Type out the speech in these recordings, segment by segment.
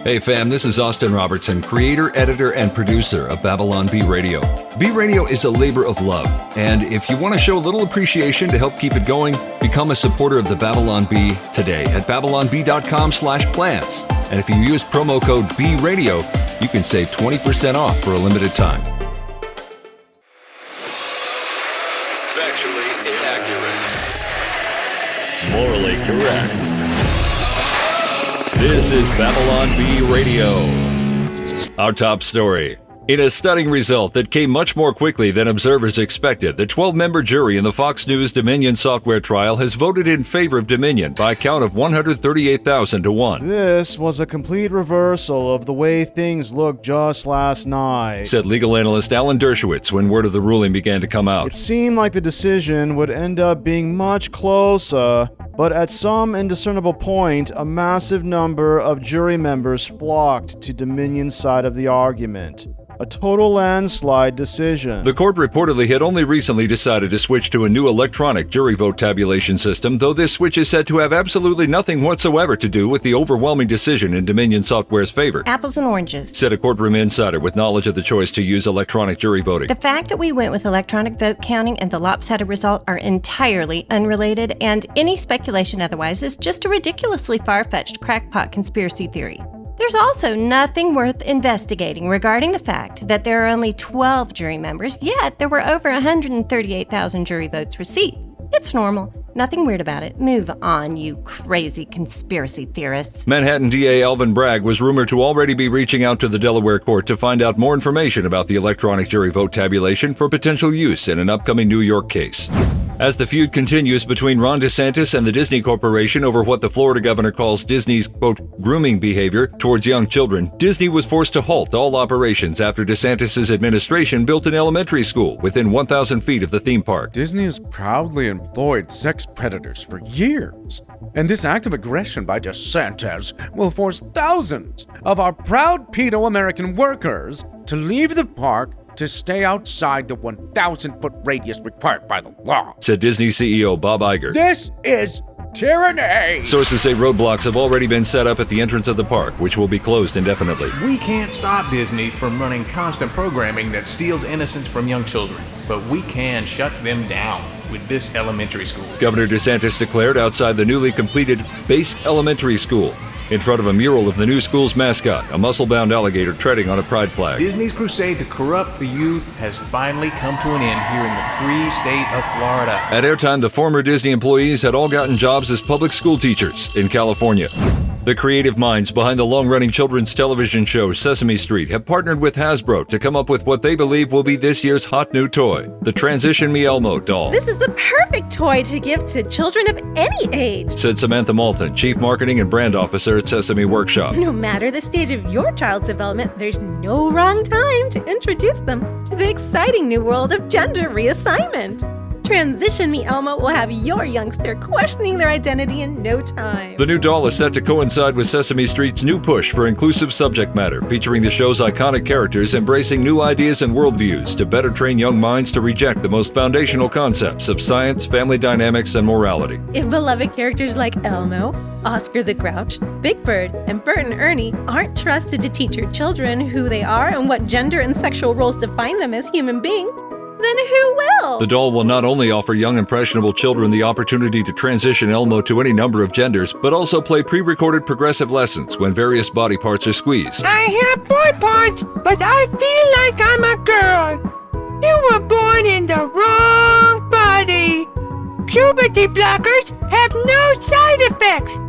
Hey fam, this is Austin Robertson, creator, editor, and producer of Babylon Bee Radio. Bee Radio is a labor of love, and if you want to show a little appreciation to help keep it going, become a supporter of the Babylon Bee today at babylonbee.com/plants. And if you use promo code BeeRadio, you can save 20% off for a limited time. Factually inaccurate. Morally correct. This is Babylon Bee Radio. Our top story. In a stunning result that came much more quickly than observers expected, the 12-member jury in the Fox News Dominion software trial has voted in favor of Dominion by a count of 138,000 to 1. This was a complete reversal of the way things looked just last night, said legal analyst Alan Dershowitz when word of the ruling began to come out. It seemed like the decision would end up being much closer, but at some indiscernible point, a massive number of jury members flocked to Dominion's side of the argument. A total landslide decision. The court reportedly had only recently decided to switch to a new electronic jury vote tabulation system, though this switch is said to have absolutely nothing whatsoever to do with the overwhelming decision in Dominion Software's favor. Apples and oranges, said a courtroom insider with knowledge of the choice to use electronic jury voting. The fact that we went with electronic vote counting and the lopsided result are entirely unrelated, and any speculation otherwise is just a ridiculously far-fetched crackpot conspiracy theory. There's also nothing worth investigating regarding the fact that there are only 12 jury members, yet there were over 138,000 jury votes received. It's normal. Nothing weird about it. Move on, you crazy conspiracy theorists. Manhattan DA Alvin Bragg was rumored to already be reaching out to the Delaware court to find out more information about the electronic jury vote tabulation for potential use in an upcoming New York case. As the feud continues between Ron DeSantis and the Disney Corporation over what the Florida governor calls Disney's, quote, grooming behavior towards young children, Disney was forced to halt all operations after DeSantis' administration built an elementary school within 1,000 feet of the theme park. Disney has proudly employed sex predators for years, and this act of aggression by DeSantis will force thousands of our proud pedo-American workers to leave the park to stay outside the 1,000-foot radius required by the law, said Disney CEO Bob Iger. This is tyranny! Sources say roadblocks have already been set up at the entrance of the park, which will be closed indefinitely. We can't stop Disney from running constant programming that steals innocence from young children, but we can shut them down with this elementary school. Governor DeSantis declared outside the newly completed Based Elementary School, in front of a mural of the new school's mascot, a muscle-bound alligator treading on a pride flag. Disney's crusade to corrupt the youth has finally come to an end here in the free state of Florida. At airtime, the former Disney employees had all gotten jobs as public school teachers in California. The creative minds behind the long-running children's television show Sesame Street have partnered with Hasbro to come up with what they believe will be this year's hot new toy, the Transition Me Elmo doll. This is the perfect toy to give to children of any age, said Samantha Malton, Chief Marketing and Brand Officer at Sesame Workshop. No matter the stage of your child's development, there's no wrong time to introduce them to the exciting new world of gender reassignment. Transition Me Elmo will have your youngster questioning their identity in no time. The new doll is set to coincide with Sesame Street's new push for inclusive subject matter, featuring the show's iconic characters embracing new ideas and worldviews to better train young minds to reject the most foundational concepts of science, family dynamics, and morality. If beloved characters like Elmo, Oscar the Grouch, Big Bird, and Bert and Ernie aren't trusted to teach your children who they are and what gender and sexual roles define them as human beings, then who will? The doll will not only offer young impressionable children the opportunity to transition Elmo to any number of genders, but also play pre-recorded progressive lessons when various body parts are squeezed. I have boy parts, but I feel like I'm a girl. You were born in the wrong body. Puberty blockers have no side effects.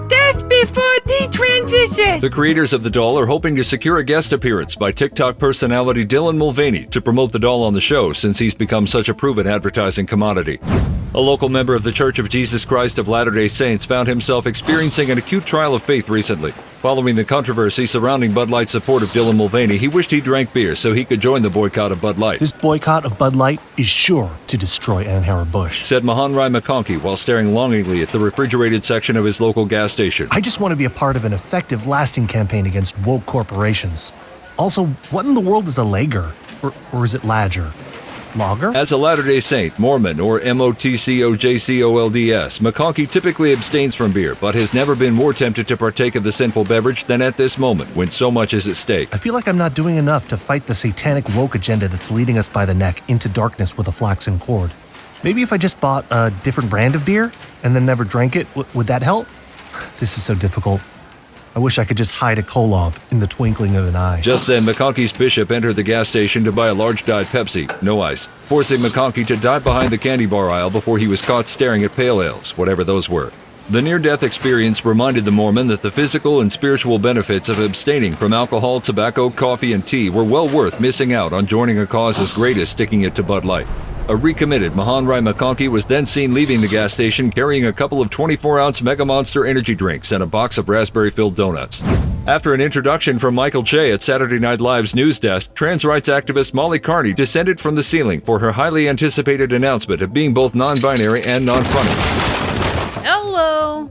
That's before the transition. The creators of the doll are hoping to secure a guest appearance by TikTok personality Dylan Mulvaney to promote the doll on the show, since he's become such a proven advertising commodity. A local member of the Church of Jesus Christ of Latter-day Saints found himself experiencing an acute trial of faith recently. Following the controversy surrounding Bud Light's support of Dylan Mulvaney, he wished he drank beer so he could join the boycott of Bud Light. This boycott of Bud Light is sure to destroy Anheuser-Busch, said Mahan Rai McConkey while staring longingly at the refrigerated section of his local gas station. I just want to be a part of an effective, lasting campaign against woke corporations. Also, what in the world is a lager? Or is it lager? Lager? As a Latter-day Saint, Mormon, or MOTCOJCOLDS, McConkie typically abstains from beer, but has never been more tempted to partake of the sinful beverage than at this moment, when so much is at stake. I feel like I'm not doing enough to fight the satanic woke agenda that's leading us by the neck into darkness with a flaxen cord. Maybe if I just bought a different brand of beer and then never drank it, would that help? This is so difficult. I wish I could just hide a kolob in the twinkling of an eye. Just then, McConkie's bishop entered the gas station to buy a large Diet Pepsi, no ice, forcing McConkie to dive behind the candy bar aisle before he was caught staring at pale ales, whatever those were. The near-death experience reminded the Mormon that the physical and spiritual benefits of abstaining from alcohol, tobacco, coffee, and tea were well worth missing out on joining a cause as great as sticking it to Bud Light. A recommitted Mahanrai McConkie was then seen leaving the gas station carrying a couple of 24-ounce Mega Monster energy drinks and a box of raspberry-filled donuts. After an introduction from Michael Che at Saturday Night Live's news desk, trans rights activist Molly Carney descended from the ceiling for her highly anticipated announcement of being both non-binary and non-funny. Hello!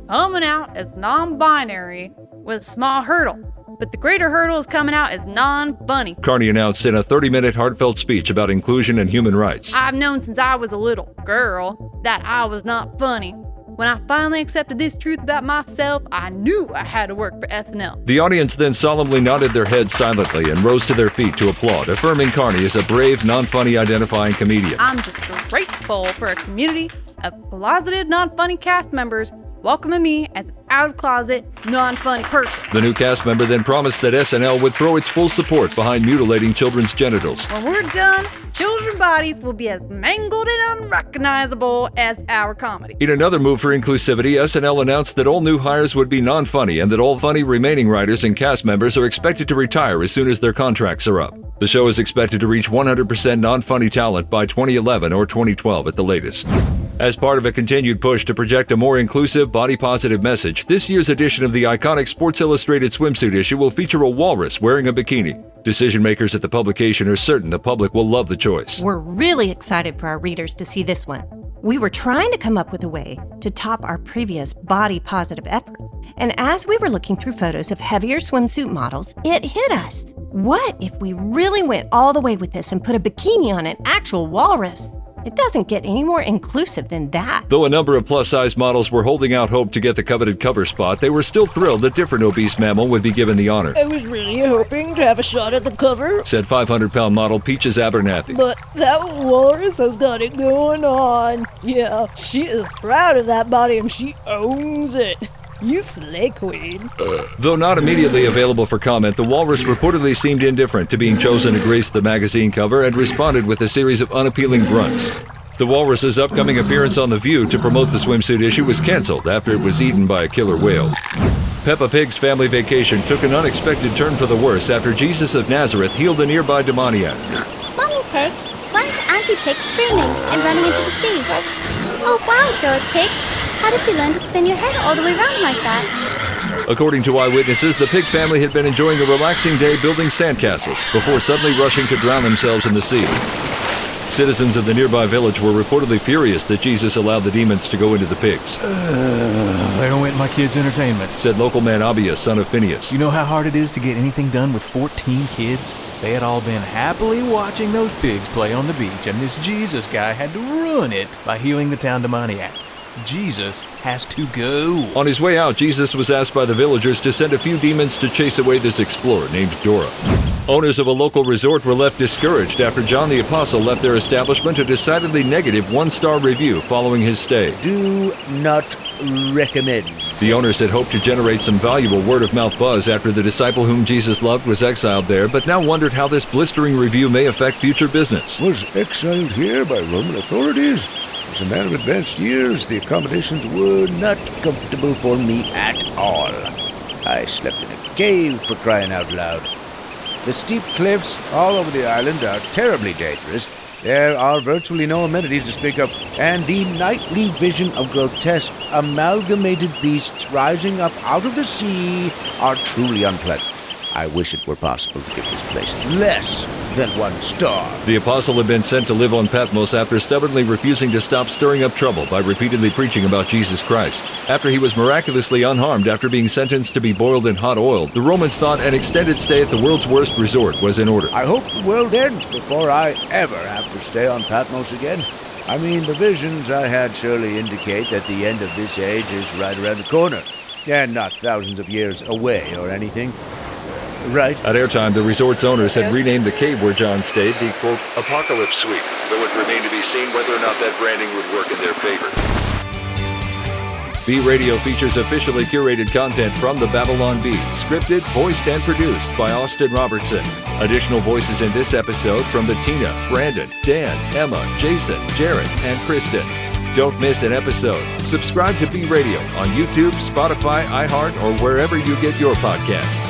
Coming out as non-binary with a small hurdle, but the greater hurdle is coming out as non-funny. Carney announced in a 30-minute heartfelt speech about inclusion and human rights. I've known since I was a little girl that I was not funny. When I finally accepted this truth about myself, I knew I had to work for SNL. The audience then solemnly nodded their heads silently and rose to their feet to applaud, affirming Carney as a brave, non-funny identifying comedian. I'm just grateful for a community of closeted, non-funny cast members welcoming me as an out-of-closet, non-funny person. The new cast member then promised that SNL would throw its full support behind mutilating children's genitals. When we're done, children's bodies will be as mangled and unrecognizable as our comedy. In another move for inclusivity, SNL announced that all new hires would be non-funny and that all funny remaining writers and cast members are expected to retire as soon as their contracts are up. The show is expected to reach 100% non-funny talent by 2011 or 2012 at the latest. As part of a continued push to project a more inclusive, body-positive message, this year's edition of the iconic Sports Illustrated swimsuit issue will feature a walrus wearing a bikini. Decision makers at the publication are certain the public will love the choice. We're really excited for our readers to see this one. We were trying to come up with a way to top our previous body-positive effort. And as we were looking through photos of heavier swimsuit models, it hit us. What if we really went all the way with this and put a bikini on an actual walrus? It doesn't get any more inclusive than that. Though a number of plus-size models were holding out hope to get the coveted cover spot, they were still thrilled that different obese mammal would be given the honor. I was really hoping to have a shot at the cover, Said 500-pound model Peaches Abernathy. but that walrus has got it going on. Yeah, she is proud of that body and she owns it. You slay, queen. Though not immediately available for comment, the walrus reportedly seemed indifferent to being chosen to grace the magazine cover and responded with a series of unappealing grunts. The walrus's upcoming appearance on The View to promote the swimsuit issue was canceled after it was eaten by a killer whale. Peppa Pig's family vacation took an unexpected turn for the worse after Jesus of Nazareth healed a nearby demoniac. Mommy Pig, why is Auntie Pig screaming and running into the sea? Oh wow, George Pig, how did you learn to spin your head all the way around like that? According to eyewitnesses, the Pig family had been enjoying a relaxing day building sandcastles before suddenly rushing to drown themselves in the sea. Citizens of the nearby village were reportedly furious that Jesus allowed the demons to go into the pigs. They don't want my kids' entertainment. Said local man Abia, son of Phineas. You know how hard it is to get anything done with 14 kids? They had all been happily watching those pigs play on the beach, and this Jesus guy had to ruin it by healing the town demoniac. Jesus has to go. On his way out, Jesus was asked by the villagers to send a few demons to chase away this explorer named Dora. Owners of a local resort were left discouraged after John the Apostle left their establishment a decidedly negative one-star review following his stay. Do not recommend. The owners had hoped to generate some valuable word-of-mouth buzz after the disciple whom Jesus loved was exiled there, but now wondered how this blistering review may affect future business. Was exiled here by Roman authorities. As a man of advanced years, the accommodations were not comfortable for me at all. I slept in a cave, for crying out loud. The steep cliffs all over the island are terribly dangerous. There are virtually no amenities to speak of, and the nightly vision of grotesque, amalgamated beasts rising up out of the sea are truly unpleasant. I wish it were possible to give this place less than one star. The apostle had been sent to live on Patmos after stubbornly refusing to stop stirring up trouble by repeatedly preaching about Jesus Christ. After he was miraculously unharmed after being sentenced to be boiled in hot oil, the Romans thought an extended stay at the world's worst resort was in order. I hope the world ends before I ever have to stay on Patmos again. I mean, the visions I had surely indicate that the end of this age is right around the corner, and not thousands of years away or anything. Right? At airtime, the resort's owners had renamed the cave where John stayed the, quote, Apocalypse Suite, though it remained to be seen whether or not that branding would work in their favor. B Radio features officially curated content from the Babylon Bee, scripted, voiced, and produced by Austin Robertson. Additional voices in this episode from Bettina, Brandon, Dan, Emma, Jason, Jared, and Kristen. Don't miss an episode. Subscribe to B Radio on YouTube, Spotify, iHeart, or wherever you get your podcasts.